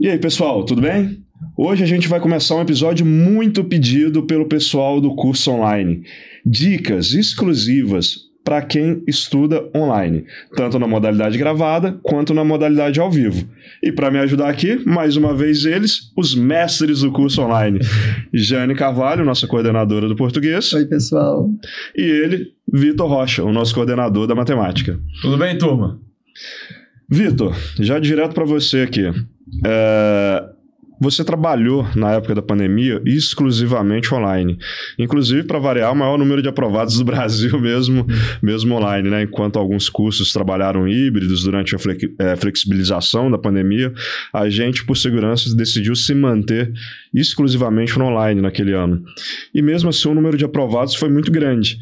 E aí, pessoal, tudo bem? Hoje a gente vai começar um episódio muito pedido pelo pessoal do curso online. Dicas exclusivas para quem estuda online, tanto na modalidade gravada quanto na modalidade ao vivo. E para me ajudar aqui, mais uma vez eles, os mestres do curso online. Jane Carvalho, nossa coordenadora do português. Oi, pessoal. E ele, Vitor Rocha, o nosso coordenador da matemática. Tudo bem, turma? Vitor, já direto para você aqui. Você trabalhou, na época da pandemia, exclusivamente online. Inclusive, para variar, o maior número de aprovados do Brasil mesmo online, né? Enquanto alguns cursos trabalharam híbridos durante a flexibilização da pandemia, a gente, por segurança, decidiu se manter exclusivamente no online naquele ano. E mesmo assim, o número de aprovados foi muito grande.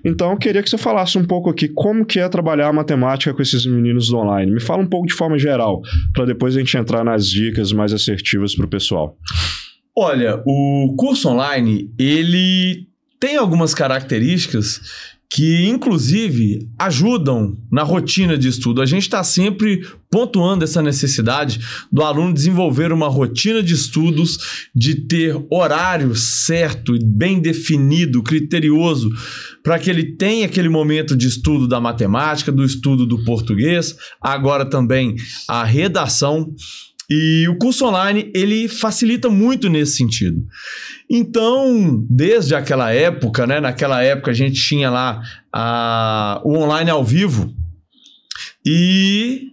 Então, eu queria que você falasse um pouco aqui como que é trabalhar a matemática com esses meninos do online. Me fala um pouco de forma geral, para depois a gente entrar nas dicas mais assertivas para o pessoal. Olha, o curso online, ele tem algumas características que, inclusive, ajudam na rotina de estudo. A gente está sempre pontuando essa necessidade do aluno desenvolver uma rotina de estudos, de ter horário certo e bem definido, criterioso, para que ele tenha aquele momento de estudo da matemática, do estudo do português, agora também a redação. E o curso online, ele facilita muito nesse sentido. Então, desde aquela época, né? Naquela época a gente tinha lá o online ao vivo e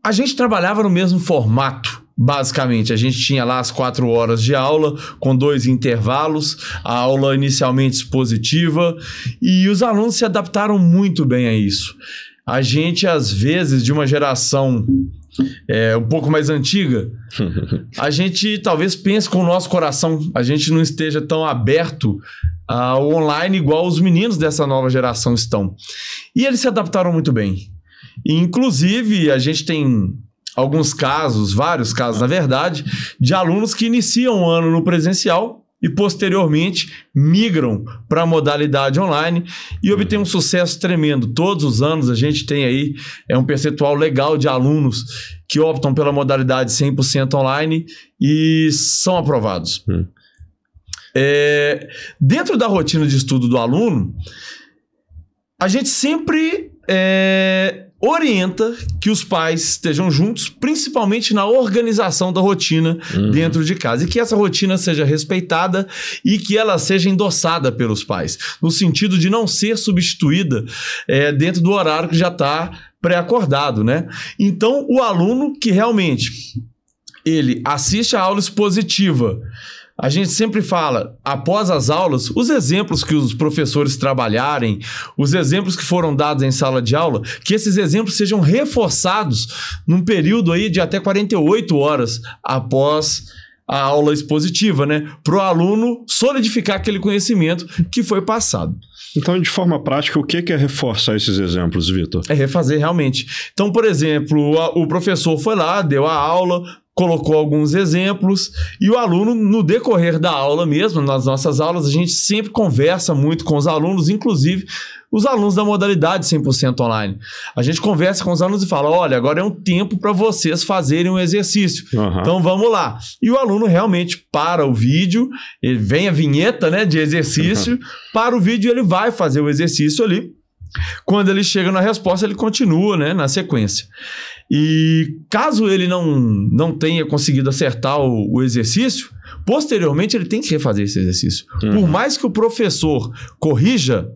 a gente trabalhava no mesmo formato, basicamente. A gente tinha lá as 4 horas de aula, com 2 intervalos, a aula inicialmente expositiva, e os alunos se adaptaram muito bem a isso. A gente, às vezes, de uma geração um pouco mais antiga, a gente talvez pense com o nosso coração, a gente não esteja tão aberto ao online igual os meninos dessa nova geração estão. E eles se adaptaram muito bem. E, inclusive, a gente tem alguns casos, vários casos, na verdade, de alunos que iniciam o ano no presencial e posteriormente migram para a modalidade online e obtêm um sucesso tremendo. Todos os anos a gente tem aí um percentual legal de alunos que optam pela modalidade 100% online e são aprovados. Dentro da rotina de estudo do aluno, a gente sempre orienta que os pais estejam juntos, principalmente na organização da rotina dentro de casa, e que essa rotina seja respeitada e que ela seja endossada pelos pais, no sentido de não ser substituída dentro do horário que já está pré-acordado, né? Então, o aluno que realmente ele assiste a aula expositiva, a gente sempre fala, após as aulas, os exemplos que os professores trabalharem, os exemplos que foram dados em sala de aula, que esses exemplos sejam reforçados num período aí de até 48 horas após a aula expositiva, né? Para o aluno solidificar aquele conhecimento que foi passado. Então, de forma prática, o que é reforçar esses exemplos, Vitor? É refazer realmente. Então, por exemplo, o professor foi lá, deu a aula, colocou alguns exemplos e o aluno, no decorrer da aula mesmo, nas nossas aulas, a gente sempre conversa muito com os alunos, inclusive os alunos da modalidade 100% online. A gente conversa com os alunos e fala, olha, agora é um tempo para vocês fazerem um exercício. Então vamos lá. E o aluno realmente para o vídeo, ele vem a vinheta, né, de exercício, para o vídeo ele vai fazer o exercício ali. Quando ele chega na resposta, ele continua, né, na sequência. E caso ele não tenha conseguido acertar o exercício, posteriormente ele tem que refazer esse exercício. Por mais que o professor corrija,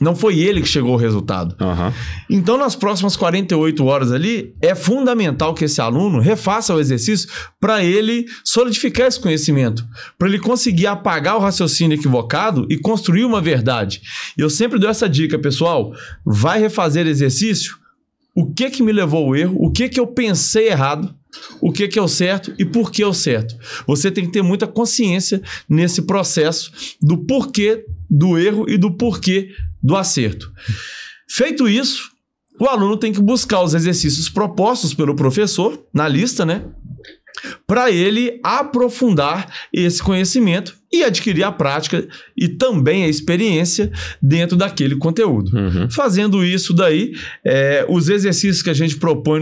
não foi ele que chegou ao resultado. Então, nas próximas 48 horas ali, é fundamental que esse aluno refaça o exercício para ele solidificar esse conhecimento, para ele conseguir apagar o raciocínio equivocado e construir uma verdade. E eu sempre dou essa dica, pessoal, vai refazer exercício, o que me levou ao erro, o que eu pensei errado, o que é o certo e por que é o certo. Você tem que ter muita consciência nesse processo do porquê do erro e do porquê do acerto. Feito isso, o aluno tem que buscar os exercícios propostos pelo professor na lista, né? para ele aprofundar esse conhecimento e adquirir a prática e também a experiência dentro daquele conteúdo. Fazendo isso daí, os exercícios que a gente propõe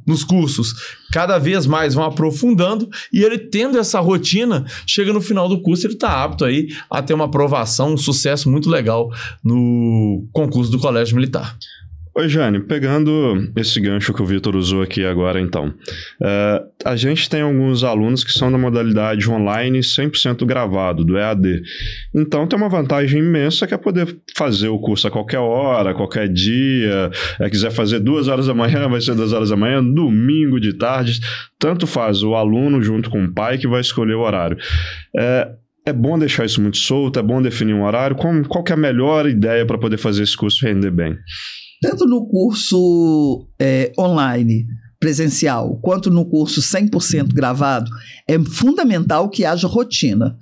nos cursos cada vez mais vão aprofundando e ele tendo essa rotina, chega no final do curso, ele está apto aí a ter uma aprovação, um sucesso muito legal no concurso do Colégio Militar. Oi, Jane, pegando esse gancho que o Vitor usou aqui agora, então, a gente tem alguns alunos que são da modalidade online 100% gravado, do EAD. Então, tem uma vantagem imensa que é poder fazer o curso a qualquer hora, qualquer dia, quiser fazer 2 horas da manhã, vai ser 2 horas da manhã, domingo de tarde, tanto faz o aluno junto com o pai que vai escolher o horário. É bom deixar isso muito solto, é bom definir um horário, qual que é a melhor ideia para poder fazer esse curso render bem? Tanto no curso online, presencial, quanto no curso 100% gravado, é fundamental que haja rotina.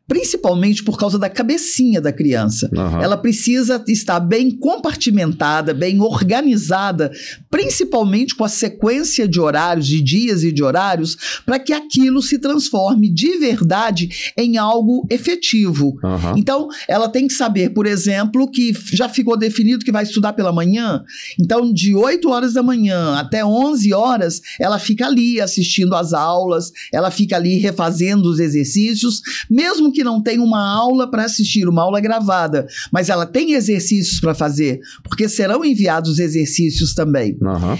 Principalmente por causa da cabecinha da criança. Ela precisa estar bem compartimentada, bem organizada, principalmente com a sequência de horários, de dias e de horários, para que aquilo se transforme de verdade em algo efetivo. Então, ela tem que saber, por exemplo, que já ficou definido que vai estudar pela manhã. Então, de 8 horas da manhã até 11 horas, ela fica ali assistindo às aulas, ela fica ali refazendo os exercícios, mesmo que não tem uma aula para assistir, uma aula gravada, mas ela tem exercícios para fazer, porque serão enviados os exercícios também.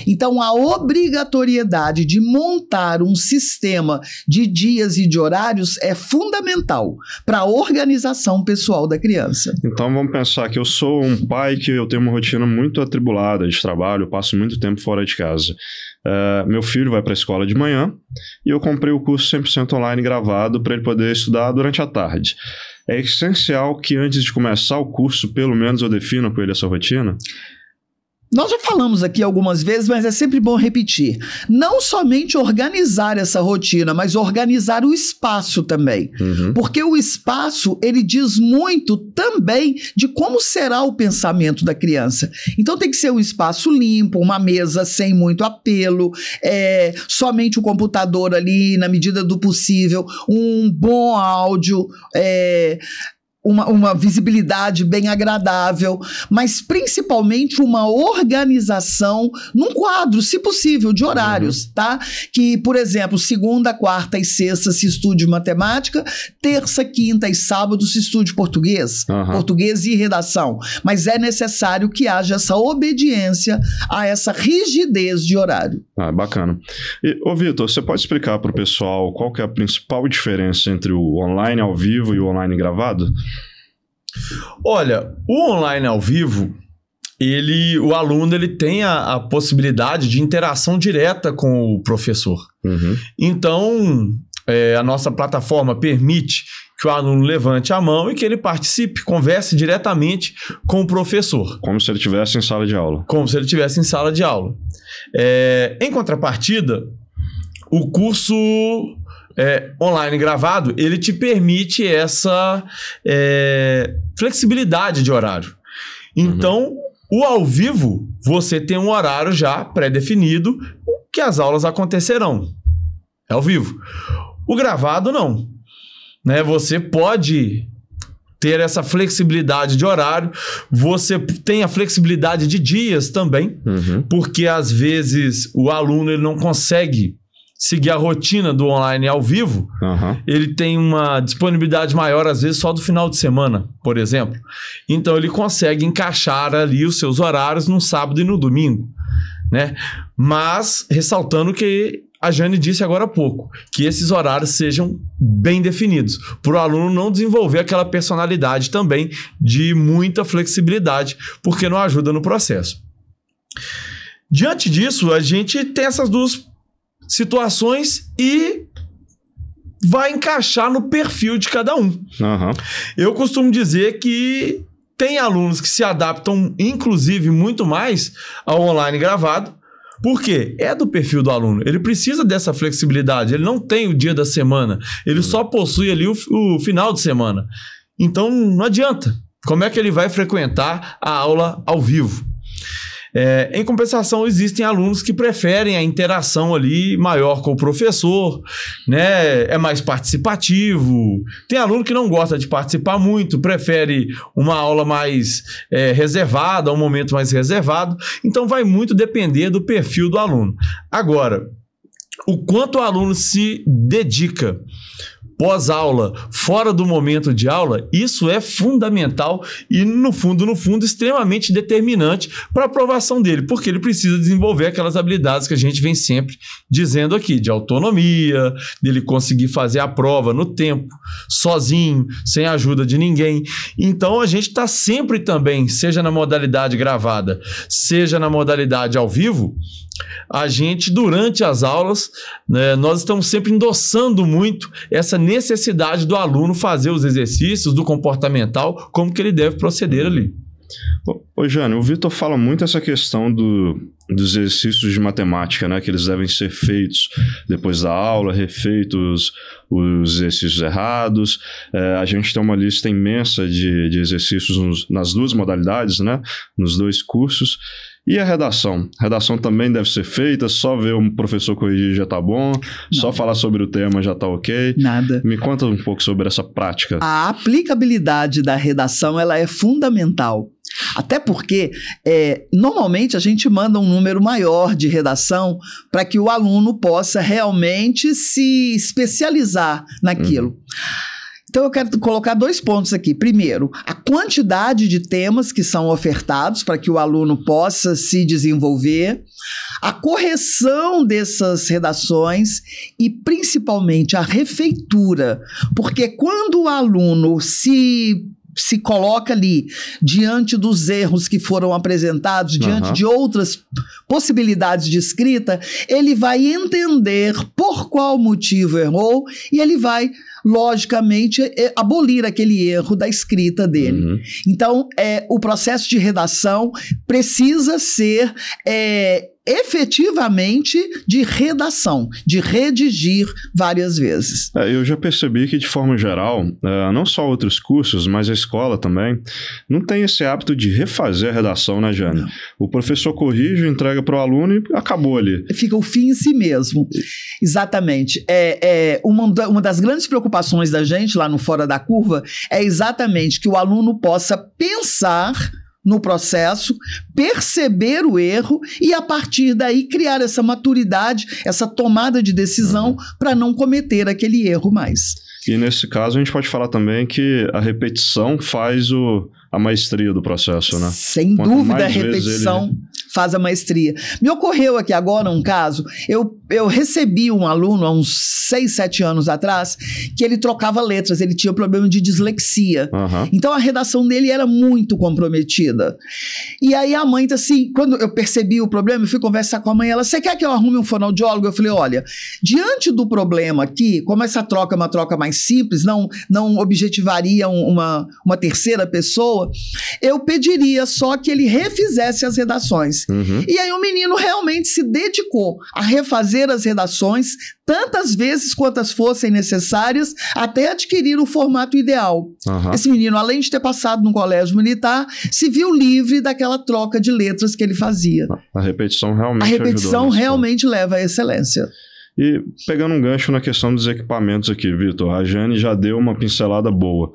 Então, a obrigatoriedade de montar um sistema de dias e de horários é fundamental para a organização pessoal da criança. Então, vamos pensar que eu sou um pai que eu tenho uma rotina muito atribulada de trabalho, eu passo muito tempo fora de casa. Meu filho vai para a escola de manhã e eu comprei o curso 100% online gravado para ele poder estudar durante a tarde. É essencial que antes de começar o curso, pelo menos eu defina com ele essa rotina? Nós já falamos aqui algumas vezes, mas é sempre bom repetir. Não somente organizar essa rotina, mas organizar o espaço também. Porque o espaço, ele diz muito também de como será o pensamento da criança. Então tem que ser um espaço limpo, uma mesa sem muito apelo, somente o computador ali na medida do possível, um bom áudio, uma visibilidade bem agradável, mas principalmente uma organização num quadro, se possível, de horários, tá? Que, por exemplo, segunda, quarta e sexta se estude matemática, terça, quinta e sábado se estude português, português e redação. Mas é necessário que haja essa obediência a essa rigidez de horário. Bacana. Ô, Vitor, você pode explicar para o pessoal qual que é a principal diferença entre o online ao vivo e o online gravado? Olha, o online ao vivo, o aluno ele tem a possibilidade de interação direta com o professor. Então, a nossa plataforma permite que o aluno levante a mão e que ele participe, converse diretamente com o professor. Como se ele estivesse em sala de aula. Como se ele estivesse em sala de aula. Em contrapartida, o curso online gravado, ele te permite essa flexibilidade de horário. Então, o ao vivo, você tem um horário já pré-definido que as aulas acontecerão. É ao vivo. O gravado, não. Você pode ter essa flexibilidade de horário, você tem a flexibilidade de dias também, porque às vezes o aluno ele não consegue seguir a rotina do online ao vivo, ele tem uma disponibilidade maior, às vezes, só do final de semana, por exemplo. Então, ele consegue encaixar ali os seus horários no sábado e no domingo, Mas, ressaltando que a Jane disse agora há pouco, que esses horários sejam bem definidos, para o aluno não desenvolver aquela personalidade também de muita flexibilidade, porque não ajuda no processo. Diante disso, a gente tem essas duas situações e vai encaixar no perfil de cada um. Eu costumo dizer que tem alunos que se adaptam, inclusive, muito mais ao online gravado, porque é do perfil do aluno. Ele precisa dessa flexibilidade, ele não tem o dia da semana, ele só possui ali o final de semana. Então, não adianta. Como é que ele vai frequentar a aula ao vivo? Em compensação, existem alunos que preferem a interação ali maior com o professor, né? É mais participativo. Tem aluno que não gosta de participar muito, prefere uma aula mais reservada, um momento mais reservado. Então, vai muito depender do perfil do aluno. Agora, o quanto o aluno se dedica pós-aula, fora do momento de aula, isso é fundamental e, no fundo, extremamente determinante para a aprovação dele, porque ele precisa desenvolver aquelas habilidades que a gente vem sempre dizendo aqui, de autonomia, dele conseguir fazer a prova no tempo, sozinho, sem a ajuda de ninguém. Então, a gente está sempre também, seja na modalidade gravada, seja na modalidade ao vivo, a gente, durante as aulas, né, nós estamos sempre endossando muito essa necessidade do aluno fazer os exercícios do comportamental, como que ele deve proceder ali. Ô Jânio, o Vitor fala muito essa questão dos exercícios de matemática, né, que eles devem ser feitos depois da aula, refeitos os exercícios errados. A gente tem uma lista imensa de exercícios nas duas modalidades, né, nos dois cursos. E a redação? A redação também deve ser feita, só ver o professor corrigir já tá bom, não. Só falar sobre o tema já tá ok? Nada. Me conta um pouco sobre essa prática. A aplicabilidade da redação, ela é fundamental. Até porque, normalmente, a gente manda um número maior de redação para que o aluno possa realmente se especializar naquilo. Então, eu quero colocar 2 pontos aqui. Primeiro, a quantidade de temas que são ofertados para que o aluno possa se desenvolver, a correção dessas redações e, principalmente, a refeitura. Porque quando o aluno se coloca ali diante dos erros que foram apresentados, diante de outras possibilidades de escrita, ele vai entender por qual motivo errou e ele vai, logicamente, abolir aquele erro da escrita dele. Então, o processo de redação precisa ser efetivamente de redação, de redigir várias vezes. Eu já percebi que, de forma geral, não só outros cursos, mas a escola também, não tem esse hábito de refazer a redação, né, Jane? O professor corrige, entrega para o aluno e acabou ali. Fica o fim em si mesmo. Exatamente. Uma das grandes preocupações da gente lá no Fora da Curva é exatamente que o aluno possa pensar no processo, perceber o erro e, a partir daí, criar essa maturidade, essa tomada de decisão para não cometer aquele erro mais. E, nesse caso, a gente pode falar também que a repetição faz a maestria do processo, né? Sem dúvida, a repetição faz a maestria. Me ocorreu aqui agora um caso, eu recebi um aluno há uns 6, 7 anos atrás, que ele trocava letras, ele tinha problema de dislexia. Então a redação dele era muito comprometida. E aí a mãe, assim, quando eu percebi o problema, eu fui conversar com a mãe, ela, você quer que eu arrume um fonoaudiólogo? Eu falei, olha, diante do problema aqui, como essa troca é uma troca mais simples, não objetivaria uma terceira pessoa, eu pediria só que ele refizesse as redações. E aí o menino realmente se dedicou a refazer as redações tantas vezes quantas fossem necessárias até adquirir o formato ideal. Esse menino, além de ter passado no colégio militar, se viu livre daquela troca de letras que ele fazia. A repetição realmente leva à excelência. E pegando um gancho na questão dos equipamentos aqui, Vitor, a Jane já deu uma pincelada boa.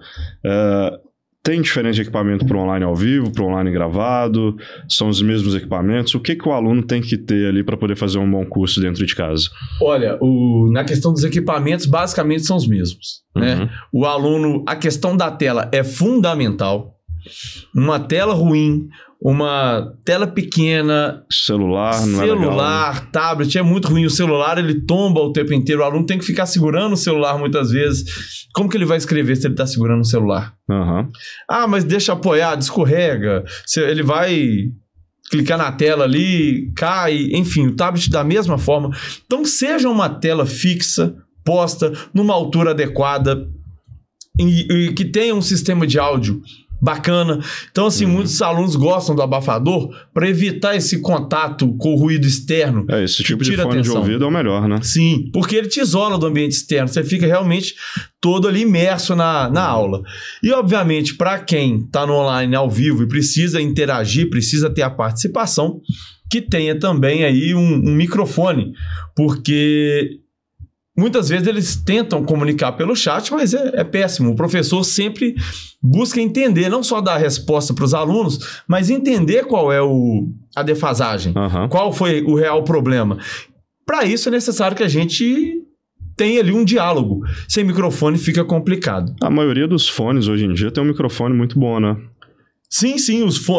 Tem diferença de equipamento para online ao vivo, para online gravado? São os mesmos equipamentos? O que o aluno tem que ter ali para poder fazer um bom curso dentro de casa? Olha, na questão dos equipamentos, basicamente são os mesmos, né? O aluno, a questão da tela é fundamental. Uma tela ruim, uma tela pequena, celular, tablet, é muito ruim. O celular, ele tomba o tempo inteiro. O aluno tem que ficar segurando o celular muitas vezes. Como que ele vai escrever se ele está segurando o celular? Mas deixa apoiar, escorrega. Ele vai clicar na tela ali, cai. Enfim, o tablet da mesma forma. Então, seja uma tela fixa, posta numa altura adequada e que tenha um sistema de áudio bacana. Então, assim, muitos alunos gostam do abafador para evitar esse contato com o ruído externo. Esse tipo de fone de ouvido é o melhor, né? Sim, porque ele te isola do ambiente externo. Você fica realmente todo ali imerso na aula. E, obviamente, para quem está no online ao vivo e precisa interagir, precisa ter a participação, que tenha também aí um microfone, porque muitas vezes eles tentam comunicar pelo chat, mas é péssimo. O professor sempre busca entender, não só dar resposta para os alunos, mas entender qual é a defasagem, qual foi o real problema. Para isso é necessário que a gente tenha ali um diálogo. Sem microfone fica complicado. A maioria dos fones hoje em dia tem um microfone muito bom, né? Sim,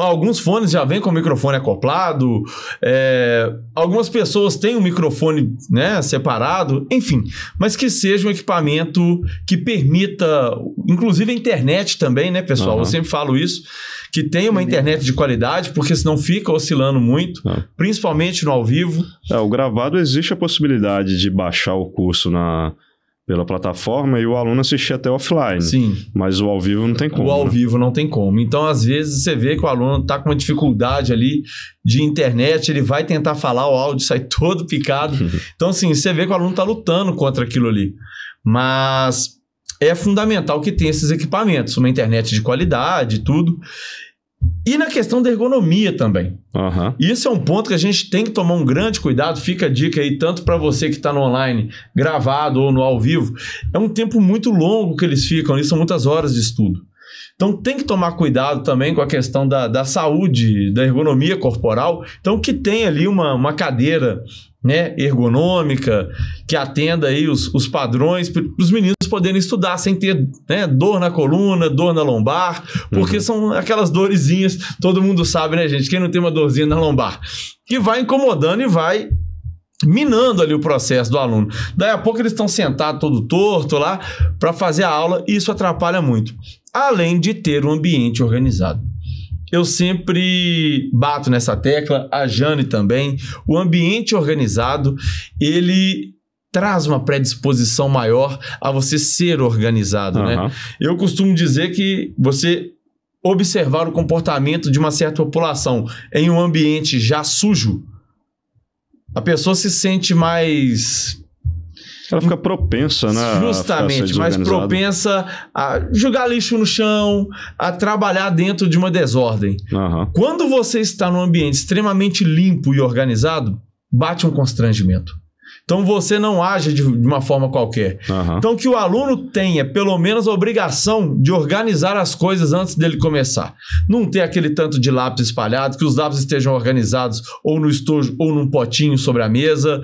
alguns fones já vêm com o microfone acoplado, algumas pessoas têm um microfone, né, separado, enfim, mas que seja um equipamento que permita, inclusive a internet também, né, pessoal? Eu sempre falo isso, que tenha uma internet de qualidade, porque senão fica oscilando muito, principalmente no ao vivo. O gravado existe a possibilidade de baixar o curso pela plataforma e o aluno assistir até offline. Sim. Mas o ao vivo não tem como. O ao vivo não tem como. Então, às vezes, você vê que o aluno está com uma dificuldade ali de internet, ele vai tentar falar, o áudio sai todo picado. Então, assim, você vê que o aluno está lutando contra aquilo ali. Mas é fundamental que tenha esses equipamentos, uma internet de qualidade e tudo. E na questão da ergonomia também. Isso é um ponto que a gente tem que tomar um grande cuidado. Fica a dica aí, tanto para você que está no online, gravado ou no ao vivo. É um tempo muito longo que eles ficam ali, são muitas horas de estudo. Então tem que tomar cuidado também com a questão da saúde, da ergonomia corporal. Então que tenha ali uma cadeira, né, ergonômica, que atenda aí os padrões para os meninos poderem estudar sem ter, né, dor na coluna, dor na lombar, porque são aquelas dorezinhas, todo mundo sabe, né, gente? Quem não tem uma dorzinha na lombar? Que vai incomodando e vai minando ali o processo do aluno. Daí a pouco eles estão sentados todo torto lá para fazer a aula e isso atrapalha muito. Além de ter um ambiente organizado. Eu sempre bato nessa tecla, a Jane também. O ambiente organizado, ele traz uma predisposição maior a você ser organizado, né? Eu costumo dizer que você observar o comportamento de uma certa população em um ambiente já sujo, a pessoa se sente mais... Ela fica propensa, né? Justamente, mais propensa a jogar lixo no chão, a trabalhar dentro de uma desordem. Quando você está num ambiente extremamente limpo e organizado, bate um constrangimento. Então você não age de uma forma qualquer. Então que o aluno tenha pelo menos a obrigação de organizar as coisas antes dele começar. Não ter aquele tanto de lápis espalhado, que os lápis estejam organizados ou no estojo ou num potinho sobre a mesa.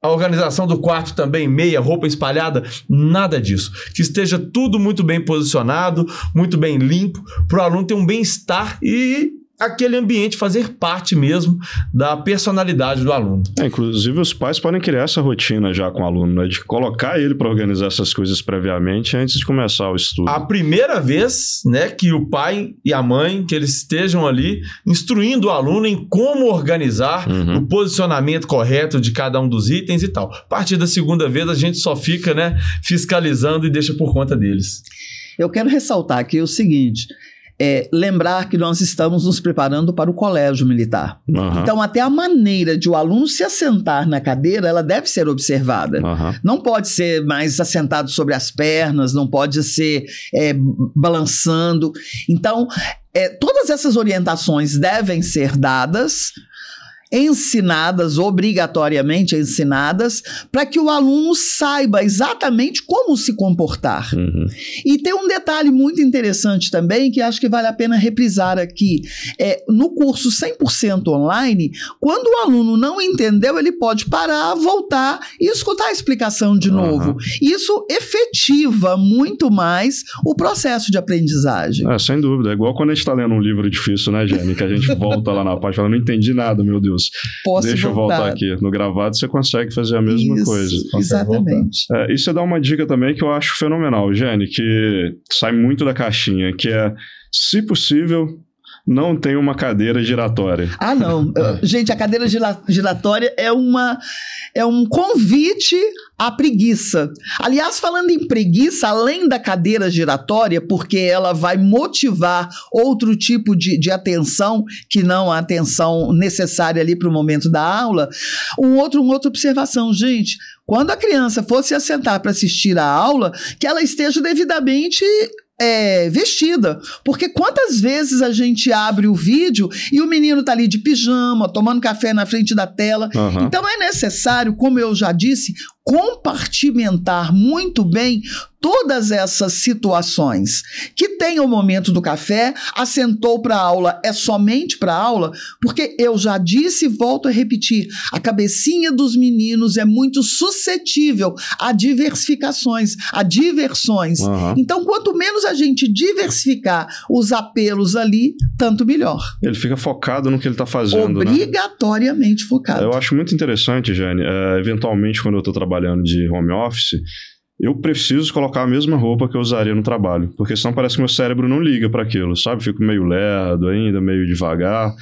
A organização do quarto também, meia, roupa espalhada, nada disso. Que esteja tudo muito bem posicionado, muito bem limpo, para o aluno ter um bem-estar e aquele ambiente fazer parte mesmo da personalidade do aluno. Inclusive os pais podem criar essa rotina já com o aluno, né? De colocar ele para organizar essas coisas previamente antes de começar o estudo. A primeira vez, né, que o pai e a mãe, que eles estejam ali instruindo o aluno em como organizar o posicionamento correto de cada um dos itens e tal. A partir da segunda vez a gente só fica, né, fiscalizando e deixa por conta deles. Eu quero ressaltar aqui o seguinte... lembrar que nós estamos nos preparando para o colégio militar. Então, até a maneira de o aluno se assentar na cadeira, ela deve ser observada. Não pode ser mais assentado sobre as pernas, não pode ser balançando. Então, todas essas orientações devem ser dadas, ensinadas, obrigatoriamente ensinadas, para que o aluno saiba exatamente como se comportar. E tem um detalhe muito interessante também, que acho que vale a pena reprisar aqui. No curso 100% online, quando o aluno não entendeu, ele pode parar, voltar e escutar a explicação de novo. Isso efetiva muito mais o processo de aprendizagem. Sem dúvida. É igual quando a gente está lendo um livro difícil, né, Jane? Que a gente volta lá na parte e fala, não entendi nada, meu Deus. Deixa eu voltar aqui. No gravado você consegue fazer a mesma coisa. Exatamente. E você dá uma dica também que eu acho fenomenal, Jane, que sai muito da caixinha, que é, se possível, não tem uma cadeira giratória. Ah, não. Gente, a cadeira giratória é um convite à preguiça. Aliás, falando em preguiça, além da cadeira giratória, porque ela vai motivar outro tipo de atenção, que não a atenção necessária ali para o momento da aula, uma outra observação, gente. Quando a criança for se assentar para assistir a aula, que ela esteja devidamente vestida, porque quantas vezes a gente abre o vídeo e o menino tá ali de pijama, tomando café na frente da tela. Então é necessário, como eu já disse, compartimentar muito bem todas essas situações. Que tem o momento do café, assentou para a aula, é somente para a aula, porque eu já disse e volto a repetir, a cabecinha dos meninos é muito suscetível a diversificações, a diversões. Então, quanto menos a gente diversificar os apelos ali, tanto melhor. Ele fica focado no que ele está fazendo, obrigatoriamente focado. Eu acho muito interessante, Jane, eventualmente quando eu estou trabalhando de home office, eu preciso colocar a mesma roupa que eu usaria no trabalho, porque senão parece que meu cérebro não liga para aquilo, sabe? Fico meio lerdo ainda, meio devagar.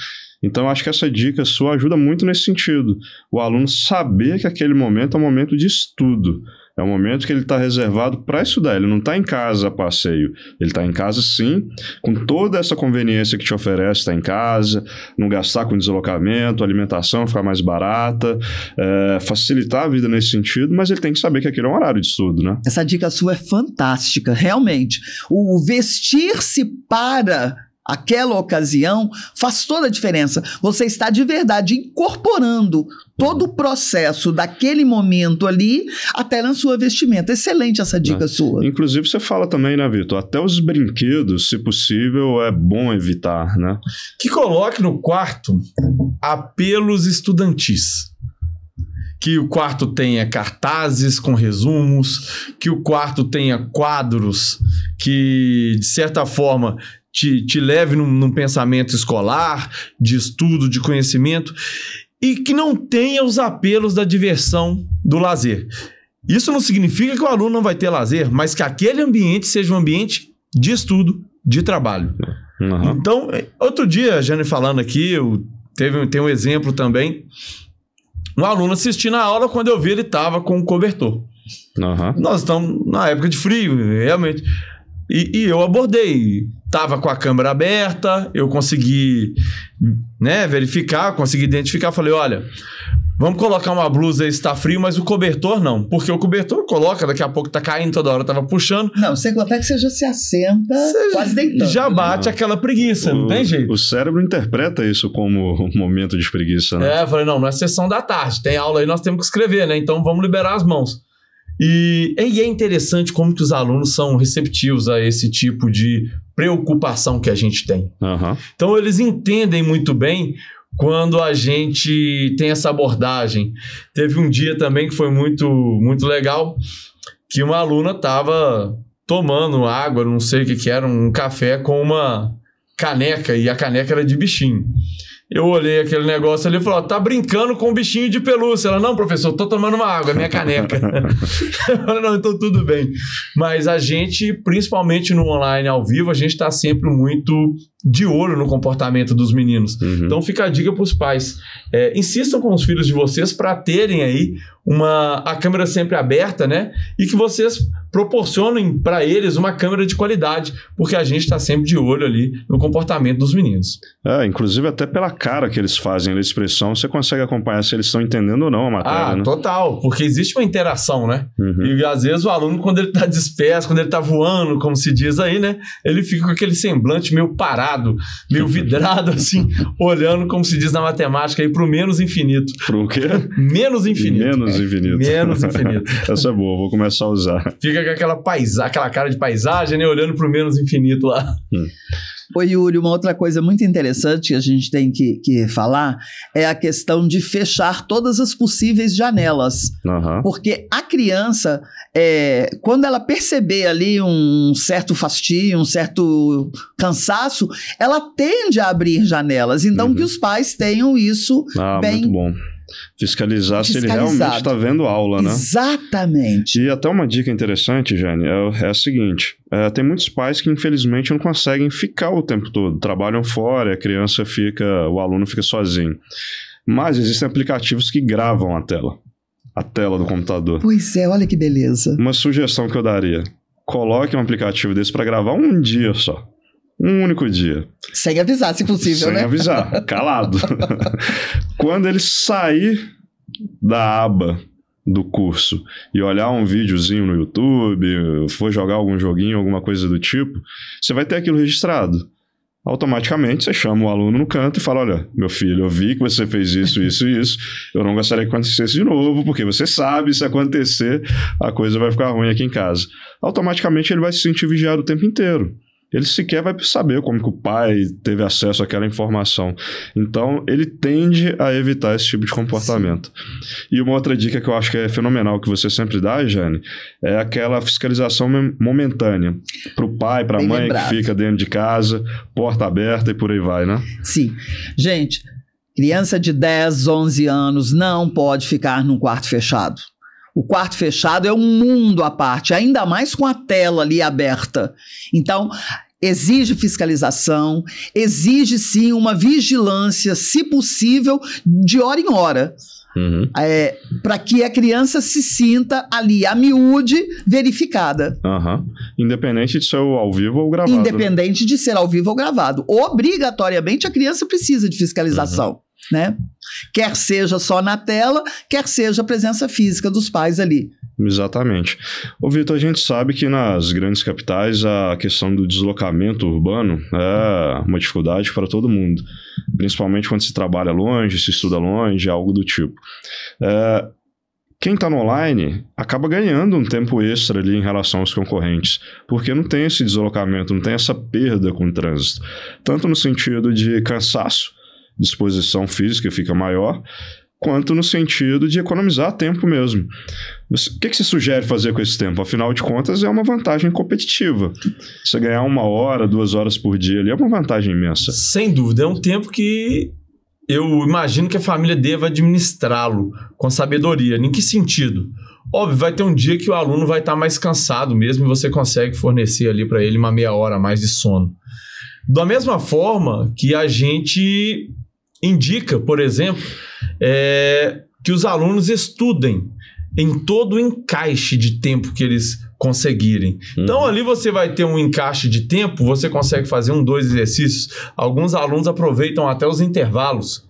Então, acho que essa dica sua ajuda muito nesse sentido. O aluno saber que aquele momento é um momento de estudo. É um momento que ele está reservado para estudar. Ele não está em casa a passeio. Ele está em casa, sim, com toda essa conveniência que te oferece, está em casa, não gastar com deslocamento, alimentação ficar mais barata, facilitar a vida nesse sentido, mas ele tem que saber que aquilo é um horário de estudo, né? Essa dica sua é fantástica, realmente. O vestir-se para aquela ocasião faz toda a diferença. Você está de verdade incorporando todo o processo daquele momento ali até na sua vestimenta. Excelente essa dica sua. Inclusive você fala também, né, Vitor? Até os brinquedos, se possível, é bom evitar, né? Que coloque no quarto apelos estudantis. Que o quarto tenha cartazes com resumos, que o quarto tenha quadros que, de certa forma, te leve num pensamento escolar, de estudo, de conhecimento, e que não tenha os apelos da diversão, do lazer. Isso não significa que o aluno não vai ter lazer, mas que aquele ambiente seja um ambiente de estudo, de trabalho. Então, outro dia, a Jane falando aqui, tem um exemplo também, um aluno assistindo a aula, quando eu vi ele estava com um cobertor. Nós estamos na época de frio, realmente. E eu abordei, estava com a câmera aberta, eu consegui verificar, consegui identificar, falei, olha, vamos colocar uma blusa aí, está frio, mas o cobertor não, porque o cobertor coloca, daqui a pouco tá caindo toda hora, tava puxando. Não, sem contar que você já se assenta quase deitando. Já bate aquela preguiça, não tem jeito. O cérebro interpreta isso como um momento de preguiça, né? Eu falei, não é sessão da tarde, tem aula aí, nós temos que escrever, né? Então vamos liberar as mãos. E é interessante como que os alunos são receptivos a esse tipo de preocupação que a gente tem. Então eles entendem muito bem quando a gente tem essa abordagem. Teve um dia também que foi muito, muito legal, que uma aluna estava tomando água, não sei o que era, um café com uma caneca, e a caneca era de bichinho. Eu olhei aquele negócio ali e falei, tá brincando com um bichinho de pelúcia. Ela, não, professor, tô tomando uma água, é minha caneca. Eu falei, não, então tudo bem. Mas a gente, principalmente no online ao vivo, a gente tá sempre muito de olho no comportamento dos meninos. Então fica a dica pros pais. Insistam com os filhos de vocês para terem aí a câmera sempre aberta, né? E que vocês proporcionem para eles uma câmera de qualidade, porque a gente está sempre de olho ali no comportamento dos meninos. Inclusive até pela cara que eles fazem, a expressão, você consegue acompanhar se eles estão entendendo ou não a matéria, né? Total, porque existe uma interação, né? E às vezes o aluno, quando ele está disperso, quando ele está voando, como se diz aí, né? Ele fica com aquele semblante meio parado, meio vidrado, assim, olhando, como se diz na matemática, aí para o menos infinito. Para o quê? Menos infinito. Menos infinito. Menos infinito. Essa é boa, vou começar a usar. Fica com aquela cara de paisagem, né? Olhando para o menos infinito lá. Oi, Yuri, uma outra coisa muito interessante que a gente tem que falar é a questão de fechar todas as possíveis janelas. Porque a criança, quando ela perceber ali um certo fastio, um certo cansaço, ela tende a abrir janelas. Então, que os pais tenham isso bem... Muito bom. Fiscalizar se ele realmente está vendo aula, né? Exatamente. E até uma dica interessante, Jane, é a seguinte. Tem muitos pais que, infelizmente, não conseguem ficar o tempo todo. Trabalham fora, o aluno fica sozinho. Mas existem aplicativos que gravam a tela do computador. Pois é, olha que beleza. Uma sugestão que eu daria: coloque um aplicativo desse para gravar um dia só. Um único dia. Sem avisar, se possível, né? Sem avisar, calado. Quando ele sair da aba do curso e olhar um videozinho no YouTube, for jogar algum joguinho, alguma coisa do tipo, você vai ter aquilo registrado. Automaticamente você chama o aluno no canto e fala: olha, meu filho, eu vi que você fez isso, isso e isso, eu não gostaria que acontecesse de novo, porque você sabe, se acontecer, a coisa vai ficar ruim aqui em casa. Automaticamente ele vai se sentir vigiado o tempo inteiro. Ele sequer vai saber como que o pai teve acesso àquela informação. Então, ele tende a evitar esse tipo de comportamento. Sim. E uma outra dica que eu acho que é fenomenal, que você sempre dá, Jane, é aquela fiscalização momentânea. Para o pai, para a mãe que fica dentro de casa, porta aberta e por aí vai, né? Sim. Gente, criança de 10, 11 anos não pode ficar num quarto fechado. O quarto fechado é um mundo à parte, ainda mais com a tela ali aberta. Então, exige fiscalização, exige sim uma vigilância, se possível, de hora em hora. Uhum. Para que a criança se sinta ali, a miúde, verificada. Uhum. Independente de ser ao vivo ou gravado. Independente de ser ao vivo ou gravado. Obrigatoriamente, a criança precisa de fiscalização. Uhum. Né? Quer seja só na tela, quer seja a presença física dos pais ali. Exatamente. Ô Vitor, a gente sabe que nas grandes capitais a questão do deslocamento urbano é uma dificuldade para todo mundo, principalmente quando se trabalha longe, se estuda longe, algo do tipo. Quem está no online acaba ganhando um tempo extra ali em relação aos concorrentes, porque não tem esse deslocamento, não tem essa perda com o trânsito, tanto no sentido de cansaço, disposição física fica maior, quanto no sentido de economizar tempo mesmo. O que você sugere fazer com esse tempo? Afinal de contas, é uma vantagem competitiva. Você ganhar 1 hora, 2 horas por dia ali é uma vantagem imensa. Sem dúvida, é um tempo que eu imagino que a família deva administrá-lo com sabedoria. Em que sentido? Óbvio, vai ter um dia que o aluno vai estar mais cansado mesmo e você consegue fornecer ali para ele uma meia hora a mais de sono. Da mesma forma que a gente indica, por exemplo, que os alunos estudem em todo o encaixe de tempo que eles conseguirem. Então, ali você vai ter um encaixe de tempo, você consegue fazer 1, 2 exercícios. Alguns alunos aproveitam até os intervalos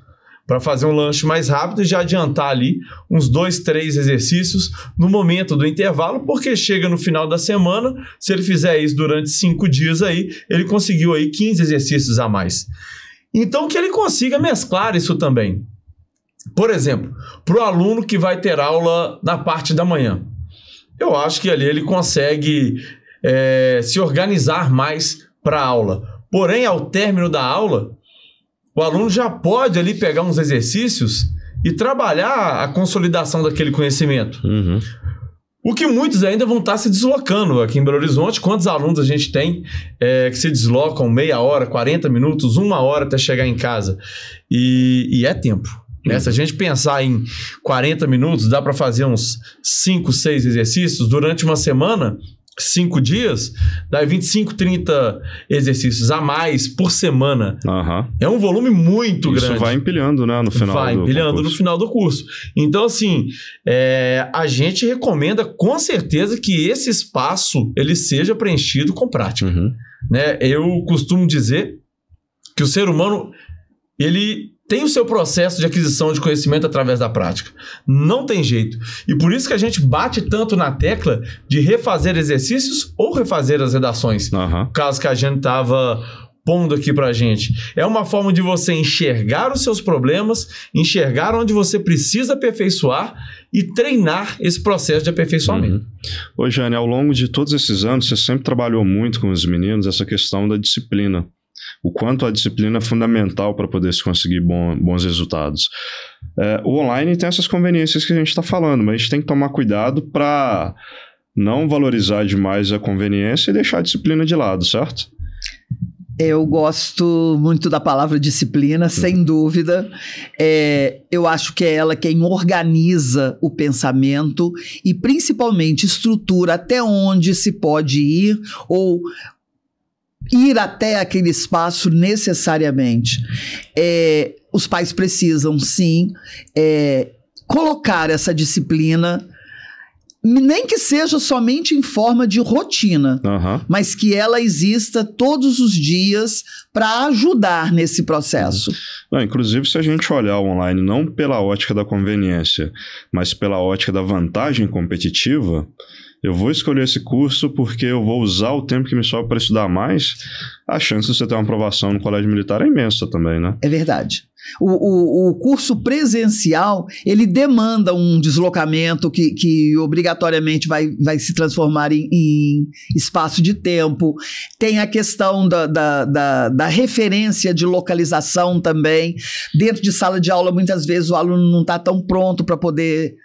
para fazer um lanche mais rápido e já adiantar ali uns 2, 3 exercícios no momento do intervalo, porque chega no final da semana, se ele fizer isso durante 5 dias aí, ele conseguiu aí 15 exercícios a mais. Então, que ele consiga mesclar isso também. Por exemplo, para o aluno que vai ter aula na parte da manhã, eu acho que ali ele consegue se organizar mais para a aula. Porém, ao término da aula, o aluno já pode ali pegar uns exercícios e trabalhar a consolidação daquele conhecimento. Uhum. O que muitos ainda vão estar se deslocando aqui em Belo Horizonte. Quantos alunos a gente tem que se deslocam meia hora, 40 minutos, 1 hora até chegar em casa? E é tempo. Né? Se a gente pensar em 40 minutos, dá para fazer uns 5, 6 exercícios durante uma semana, 5 dias, dá 25, 30 exercícios a mais por semana. Uhum. É um volume muito grande. Isso vai empilhando, né, no final vai empilhando no final do curso. Então, assim, a gente recomenda com certeza que esse espaço ele seja preenchido com prática. Uhum. Né? Eu costumo dizer que o ser humano ele tem o seu processo de aquisição de conhecimento através da prática. Não tem jeito. E por isso que a gente bate tanto na tecla de refazer exercícios ou refazer as redações. Uhum. Caso que a gente estava pondo aqui pra gente. É uma forma de você enxergar os seus problemas, enxergar onde você precisa aperfeiçoar e treinar esse processo de aperfeiçoamento. Uhum. Ô, Jane, ao longo de todos esses anos, você sempre trabalhou muito com os meninos essa questão da disciplina. O quanto a disciplina é fundamental para poder se conseguir bons resultados. O online tem essas conveniências que a gente está falando, mas a gente tem que tomar cuidado para não valorizar demais a conveniência e deixar a disciplina de lado, certo? Eu gosto muito da palavra disciplina, sem dúvida. Eu acho que é ela quem organiza o pensamento e, principalmente, estrutura até onde se pode ir ou ir até aquele espaço necessariamente. Os pais precisam, sim, colocar essa disciplina, nem que seja somente em forma de rotina, mas que ela exista todos os dias para ajudar nesse processo. Inclusive, se a gente olhar o online não pela ótica da conveniência, mas pela ótica da vantagem competitiva, eu vou escolher esse curso porque eu vou usar o tempo que me sobra para estudar mais, a chance de você ter uma aprovação no colégio militar é imensa também, né? É verdade. O curso presencial, ele demanda um deslocamento que obrigatoriamente vai se transformar em espaço de tempo. Tem a questão da referência de localização também. Dentro de sala de aula, muitas vezes o aluno não está tão pronto para poder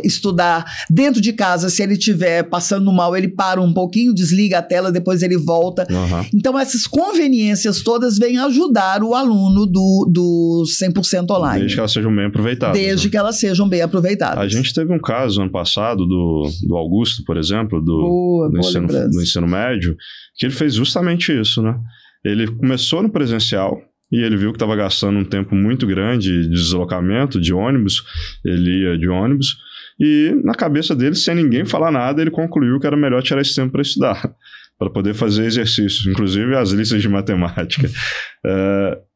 estudar. Dentro de casa, se ele estiver passando mal, ele para um pouquinho, desliga a tela, depois ele volta. Então, essas conveniências todas vêm ajudar o aluno do 100% online. Desde que elas sejam bem aproveitadas. Desde que elas sejam bem aproveitadas. A gente teve um caso ano passado do Augusto, por exemplo, do ensino médio, que ele fez justamente isso, né? Ele começou no presencial, e ele viu que estava gastando um tempo muito grande de deslocamento, de ônibus, ele ia de ônibus, e na cabeça dele, sem ninguém falar nada, ele concluiu que era melhor tirar esse tempo para estudar, para poder fazer exercícios, inclusive as listas de matemática.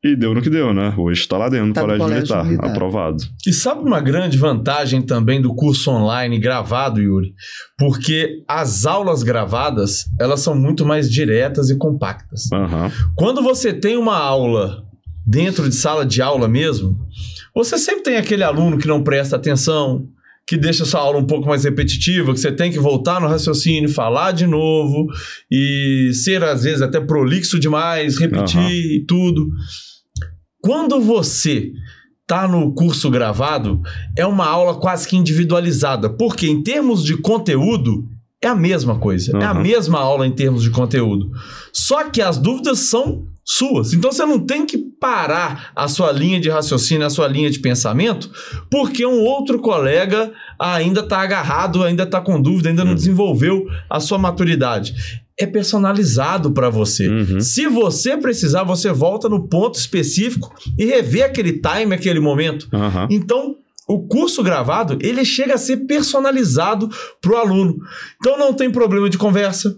E deu no que deu, né? Hoje está lá dentro do colégio militar, aprovado. E sabe uma grande vantagem também do curso online gravado, Yuri? Porque as aulas gravadas, elas são muito mais diretas e compactas. Quando você tem uma aula dentro de sala de aula mesmo, você sempre tem aquele aluno que não presta atenção, que deixa sua aula um pouco mais repetitiva, que você tem que voltar no raciocínio, falar de novo e ser, às vezes, até prolixo demais, repetir e tudo. Quando você está no curso gravado, é uma aula quase que individualizada, porque em termos de conteúdo, é a mesma coisa. É a mesma aula em termos de conteúdo. Só que as dúvidas são suas. Então você não tem que parar a sua linha de raciocínio, a sua linha de pensamento, porque um outro colega ainda está agarrado, ainda está com dúvida, ainda não desenvolveu a sua maturidade. É personalizado para você. Se você precisar, você volta no ponto específico e revê aquele time, aquele momento. Então, o curso gravado, ele chega a ser personalizado para o aluno. Então, não tem problema de conversa.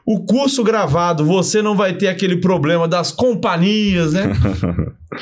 O curso gravado, você não vai ter aquele problema das companhias, né?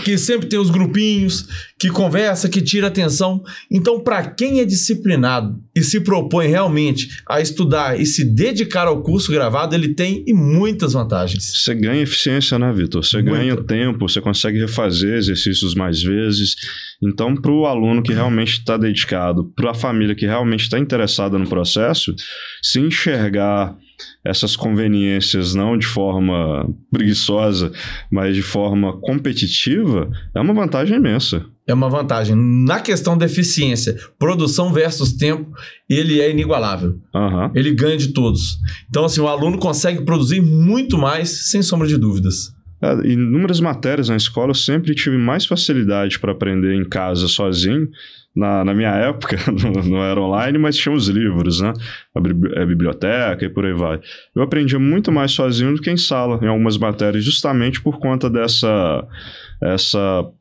Que sempre tem os grupinhos, que conversa, que tira atenção. Então, para quem é disciplinado e se propõe realmente a estudar e se dedicar ao curso gravado, ele tem muitas vantagens. Você ganha eficiência, né, Vitor? Você ganha tempo, você consegue refazer exercícios mais vezes. Então, para o aluno que realmente está dedicado, para a família que realmente está interessada no processo, se enxergar essas conveniências não de forma preguiçosa, mas de forma competitiva, é uma vantagem imensa. É uma vantagem. Na questão da eficiência, produção versus tempo, ele é inigualável. Ele ganha de todos. Então, assim, o aluno consegue produzir muito mais, sem sombra de dúvidas. Inúmeras matérias na escola eu sempre tive mais facilidade para aprender em casa sozinho. Na minha época, não era online, mas tinha os livros, né? A biblioteca e por aí vai. Eu aprendia muito mais sozinho do que em sala, em algumas matérias, justamente por conta dessa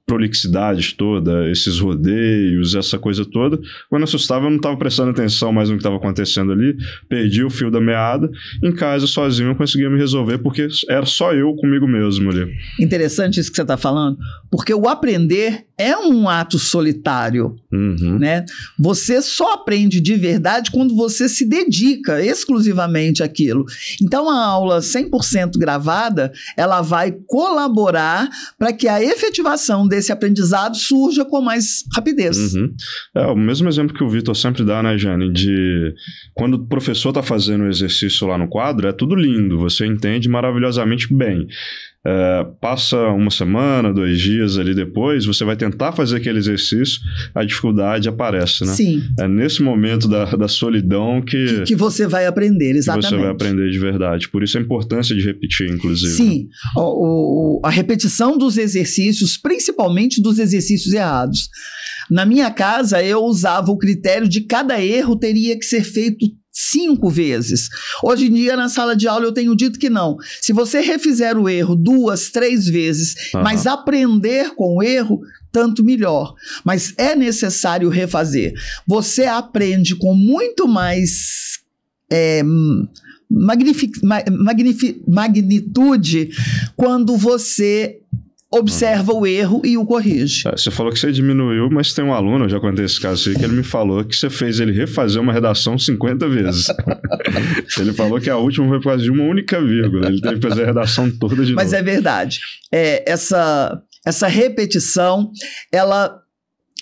prolixidade toda, esses rodeios, essa coisa toda. Quando assustava, eu não estava prestando atenção mais no que estava acontecendo ali, perdi o fio da meada. Em casa, sozinho, eu conseguia me resolver, porque era só eu comigo mesmo ali. Interessante isso que você está falando, porque o aprender é um ato solitário, né? Você só aprende de verdade quando você se dedica exclusivamente àquilo. Então, a aula 100% gravada, ela vai colaborar para que a efetivação esse aprendizado surja com mais rapidez. Uhum. É o mesmo exemplo que o Vitor sempre dá, né, Jane? De quando o professor está fazendo o exercício lá no quadro, é tudo lindo, você entende maravilhosamente bem. Passa uma semana, 2 dias ali depois, você vai tentar fazer aquele exercício, a dificuldade aparece, né? Sim. É nesse momento da solidão que você vai aprender, exatamente. Que você vai aprender de verdade. Por isso a importância de repetir, inclusive. Sim. A repetição dos exercícios, principalmente dos exercícios errados. Na minha casa, eu usava o critério de cada erro teria que ser feito 5 vezes. Hoje em dia, na sala de aula, eu tenho dito que não. Se você refizer o erro 2, 3 vezes, mas aprender com o erro, tanto melhor. Mas é necessário refazer. Você aprende com muito mais magnitude quando você observa o erro e o corrige. Você falou que você diminuiu, mas tem um aluno, eu já contei esse caso aí, que ele me falou que você fez ele refazer uma redação 50 vezes. Ele falou que a última foi por causa de uma única vírgula. Ele teve que fazer a redação toda de novo. Mas é verdade. Essa repetição, ela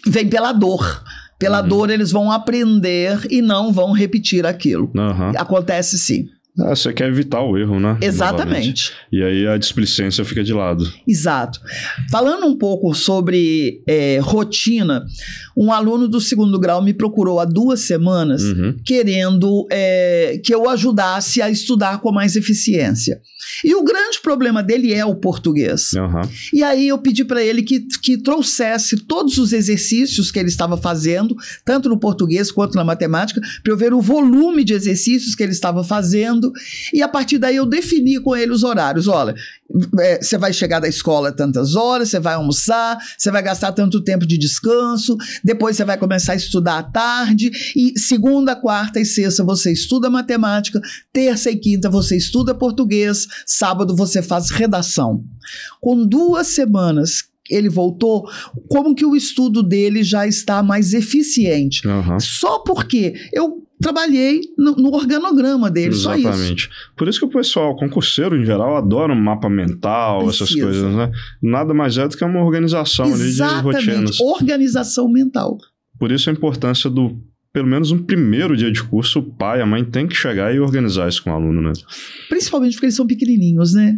vem pela dor. Pela dor, eles vão aprender e não vão repetir aquilo. Acontece sim. Você quer evitar o erro, né? Exatamente. E aí a displicência fica de lado. Exato. Falando um pouco sobre rotina, um aluno do 2º grau me procurou há 2 semanas querendo que eu ajudasse a estudar com mais eficiência. E o grande problema dele é o português. E aí eu pedi para ele que trouxesse todos os exercícios que ele estava fazendo, tanto no português quanto na matemática, para eu ver o volume de exercícios que ele estava fazendo. E a partir daí eu defini com ele os horários. Olha, você vai chegar da escola tantas horas, você vai almoçar, você vai gastar tanto tempo de descanso, depois você vai começar a estudar à tarde, e segunda, quarta e sexta você estuda matemática, terça e quinta você estuda português, sábado você faz redação. Com 2 semanas ele voltou, como que o estudo dele já está mais eficiente. Só porque eu trabalhei no organograma dele, só isso. Exatamente. Por isso que o pessoal, concurseiro em geral, adora um mapa mental, essas coisas, né? Nada mais é do que uma organização ali de rotinas. Organização mental. Por isso a importância do, pelo menos um primeiro dia de curso, o pai, a mãe tem que chegar e organizar isso com o aluno, né? Principalmente porque eles são pequenininhos, né?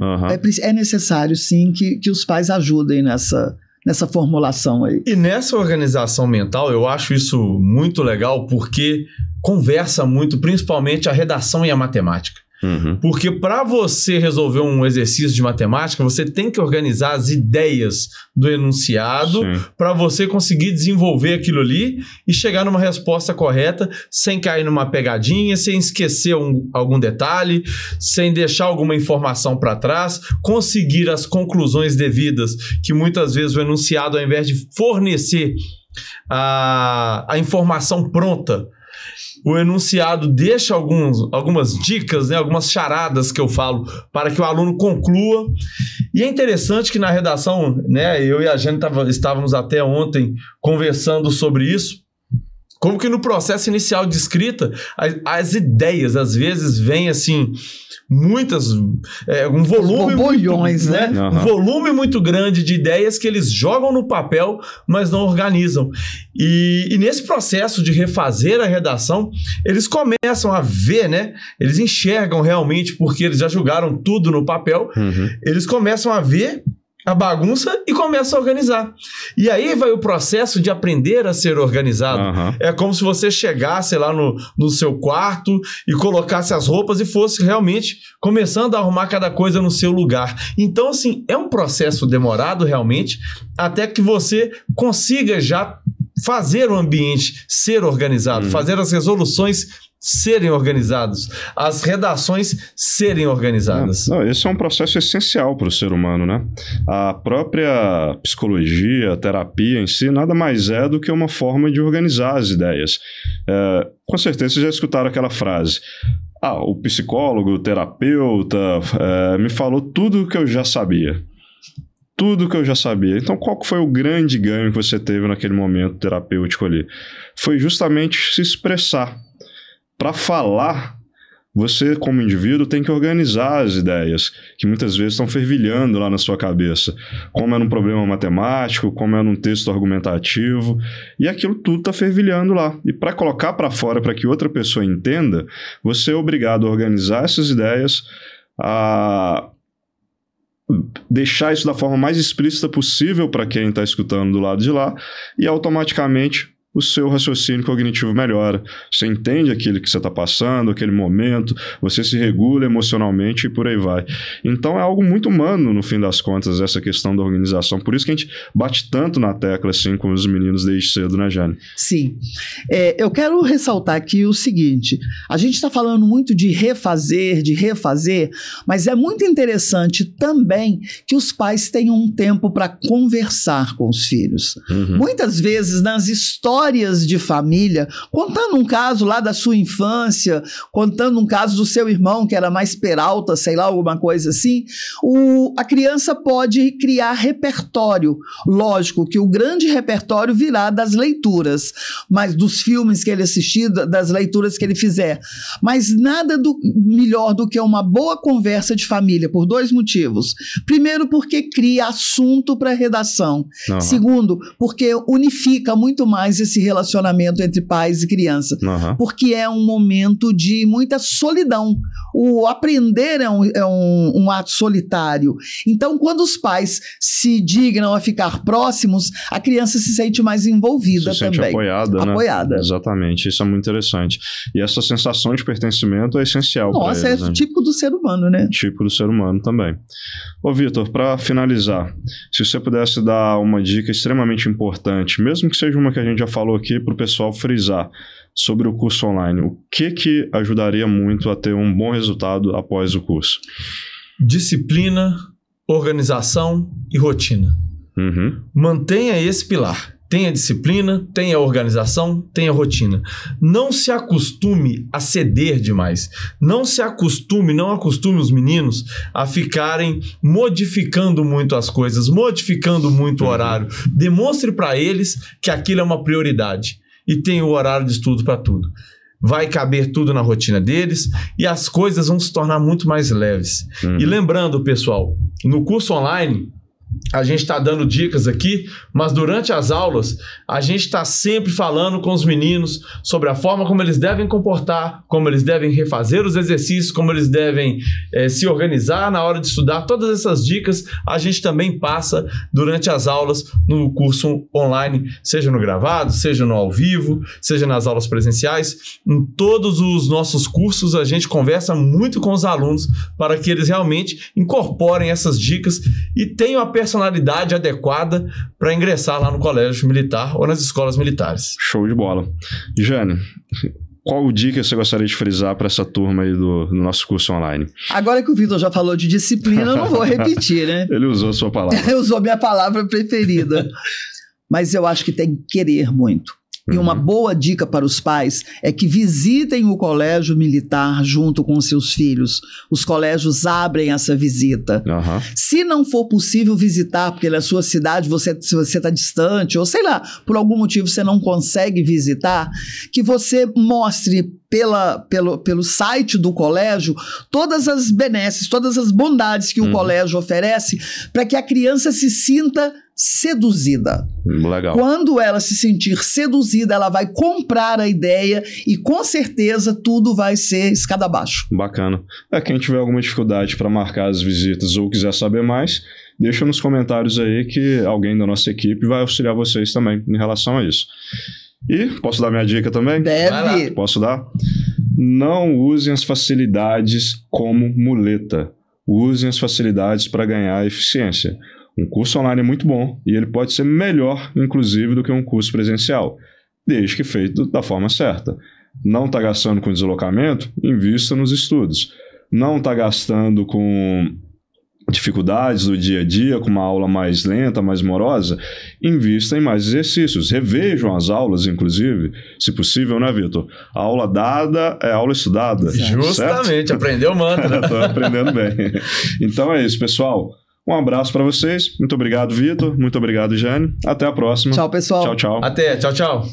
É necessário, sim, que os pais ajudem nessa formulação aí. E nessa organização mental, eu acho isso muito legal porque conversa muito, principalmente a redação e a matemática. Porque para você resolver um exercício de matemática, você tem que organizar as ideias do enunciado para você conseguir desenvolver aquilo ali e chegar numa resposta correta sem cair numa pegadinha, sem esquecer algum detalhe, sem deixar alguma informação para trás, conseguir as conclusões devidas, que muitas vezes o enunciado, ao invés de fornecer a informação pronta, o enunciado deixa algumas dicas, né, algumas charadas que eu falo para que o aluno conclua. E é interessante que na redação, né, eu e a Jane estávamos até ontem conversando sobre isso, como que no processo inicial de escrita, as ideias às vezes vêm assim, muitas, um volume bolhões, né? Um volume muito grande de ideias que eles jogam no papel, mas não organizam. E nesse processo de refazer a redação, eles começam a ver, né? Eles enxergam realmente, porque eles já jogaram tudo no papel, eles começam a ver a bagunça e começa a organizar. E aí vai o processo de aprender a ser organizado. É como se você chegasse lá no seu quarto e colocasse as roupas e fosse realmente começando a arrumar cada coisa no seu lugar. Então, assim, é um processo demorado realmente, até que você consiga já fazer o ambiente ser organizado, fazer as resoluções serem organizados, as redações serem organizadas. Esse é um processo essencial para o ser humano, né? A própria psicologia, a terapia em si, nada mais é do que uma forma de organizar as ideias. Com certeza vocês já escutaram aquela frase: o psicólogo, o terapeuta me falou tudo o que eu já sabia. Tudo que eu já sabia. Então, qual foi o grande ganho que você teve naquele momento terapêutico ali? Foi justamente se expressar. Para falar, você, como indivíduo, tem que organizar as ideias, que muitas vezes estão fervilhando lá na sua cabeça. Como é num problema matemático, como é num texto argumentativo, e aquilo tudo está fervilhando lá. E para colocar para fora, para que outra pessoa entenda, você é obrigado a organizar essas ideias, a deixar isso da forma mais explícita possível para quem está escutando do lado de lá, e automaticamente o seu raciocínio cognitivo melhora. Você entende aquilo que você está passando, aquele momento, você se regula emocionalmente e por aí vai. Então é algo muito humano, no fim das contas, essa questão da organização. Por isso que a gente bate tanto na tecla assim com os meninos desde cedo, né, Jane? Sim. Eu quero ressaltar aqui o seguinte, a gente está falando muito de refazer, mas é muito interessante também que os pais tenham um tempo para conversar com os filhos. Muitas vezes, nas histórias de família, contando um caso lá da sua infância, contando um caso do seu irmão que era mais peralta, sei lá, alguma coisa assim, a criança pode criar repertório. Lógico que o grande repertório virá das leituras, mas dos filmes que ele assistir, das leituras que ele fizer. Mas nada melhor do que uma boa conversa de família, por 2 motivos. Primeiro, porque cria assunto para redação. Segundo, porque unifica muito mais esse relacionamento entre pais e criança, porque é um momento de muita solidão. O aprender é um ato solitário. Então, quando os pais se dignam a ficar próximos, a criança se sente mais envolvida também. Se sente apoiada, né? Apoiada. Exatamente, isso é muito interessante. E essa sensação de pertencimento é essencial para eles. Nossa, é típico do ser humano, né? Típico do ser humano também. Ô, Vitor, para finalizar, se você pudesse dar uma dica extremamente importante, mesmo que seja uma que a gente já falou aqui, para o pessoal frisar sobre o curso online, o que ajudaria muito a ter um bom resultado após o curso? Disciplina, organização e rotina. Mantenha esse pilar. Tenha disciplina, tenha organização, tenha rotina. Não se acostume a ceder demais. Não acostume os meninos a ficarem modificando muito as coisas, modificando muito o horário. Demonstre para eles que aquilo é uma prioridade e tem o horário de estudo para tudo. Vai caber tudo na rotina deles e as coisas vão se tornar muito mais leves. E lembrando, pessoal, no curso online, a gente está dando dicas aqui, mas durante as aulas a gente está sempre falando com os meninos sobre a forma como eles devem comportar, como eles devem refazer os exercícios, como eles devem se organizar na hora de estudar. Todas essas dicas a gente também passa durante as aulas no curso online, seja no gravado, seja no ao vivo, seja nas aulas presenciais. Em todos os nossos cursos a gente conversa muito com os alunos para que eles realmente incorporem essas dicas e tenham a personalidade adequada para ingressar lá no colégio militar ou nas escolas militares. Show de bola. Jane, qual dica você gostaria de frisar para essa turma aí do nosso curso online? Agora que o Vitor já falou de disciplina, eu não vou repetir, né? Ele usou a sua palavra. Ele usou minha palavra preferida. Mas eu acho que tem que querer muito. E uma boa dica para os pais é que visitem o colégio militar junto com seus filhos. Os colégios abrem essa visita. Se não for possível visitar, porque na sua cidade você está distante, ou sei lá, por algum motivo você não consegue visitar, que você mostre pelo site do colégio todas as benesses, todas as bondades que o colégio oferece para que a criança se sinta seduzida. Legal. Quando ela se sentir seduzida, ela vai comprar a ideia e com certeza tudo vai ser escada abaixo. Bacana. Quem tiver alguma dificuldade para marcar as visitas ou quiser saber mais, deixa nos comentários aí que alguém da nossa equipe vai auxiliar vocês também em relação a isso. E posso dar minha dica também? Deve. Posso dar? Não usem as facilidades como muleta. Usem as facilidades para ganhar eficiência. Um curso online é muito bom e ele pode ser melhor, inclusive, do que um curso presencial, desde que feito da forma certa. Não está gastando com deslocamento? Invista nos estudos. Não está gastando com dificuldades do dia a dia, com uma aula mais lenta, mais morosa? Invista em mais exercícios. Revejam as aulas, inclusive, se possível, né, Vitor? A aula dada é aula estudada. Justamente, certo? Aprendeu o mantra. Estou aprendendo bem. Então é isso, pessoal. Um abraço para vocês. Muito obrigado, Vitor. Muito obrigado, Jane. Até a próxima. Tchau, pessoal. Tchau, tchau. Até. Tchau, tchau.